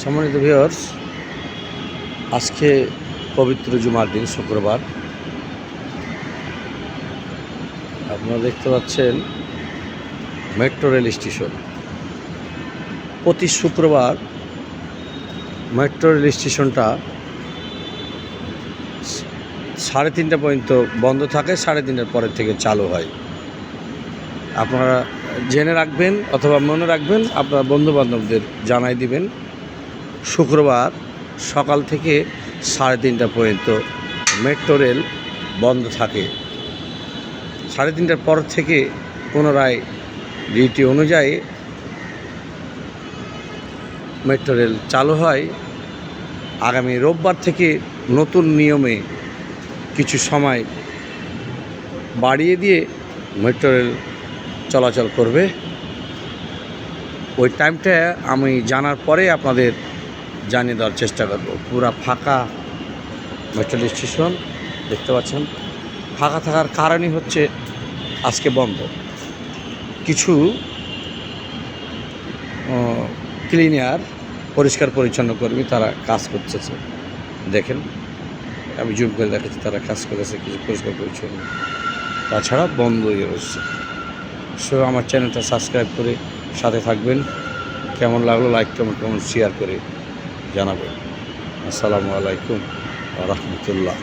সম্মানিত ভিউয়ার্স, আজকে পবিত্র জুমার দিন, শুক্রবার। আপনারা দেখতে পাচ্ছেন মেট্রো রেল স্টেশন। প্রতি শুক্রবার মেট্রো রেল স্টেশনটা 3:30 পর্যন্ত বন্ধ থাকে, 3:30টার পরের থেকে চালু হয়। আপনারা জেনে রাখবেন অথবা মনে রাখবেন, আপনার বন্ধুবান্ধবদের জানাই দিবেন। শুক্রবার সকাল থেকে 3:30টা পর্যন্ত মেট্রো রেল বন্ধ থাকে। 3:30টার পর থেকে পুনরায় ডিউটি অনুযায়ী মেট্রো রেল চালু হয়। আগামী রোববার থেকে নতুন নিয়মে কিছু সময় বাড়িয়ে দিয়ে মেট্রো রেল চলাচল করবে। ওই টাইমটা আমি জানার পরে আপনাদের জানিয়ে দেওয়ার চেষ্টা করব। পুরা ফাঁকা মেট্রো রেল স্টেশন দেখতে পাচ্ছেন। ফাঁকা থাকার কারণই হচ্ছে আজকে বন্ধ। কিছু ক্লিনার, পরিষ্কার পরিচ্ছন্ন কর্মী তারা কাজ করতেছে। দেখেন, আমি জুম করে দেখাচ্ছি, তারা কাজ করেছে কিছু পরিষ্কার পরিচ্ছন্ন। তাছাড়া বন্ধই রয়েছে। সো আমার চ্যানেলটা সাবস্ক্রাইব করে সাথে থাকবেন। কেমন লাগলো লাইক, কমেন্ট শেয়ার করে জানাবেন। আসসালামু আলাইকুম ওয়া রাহমাতুল্লাহ।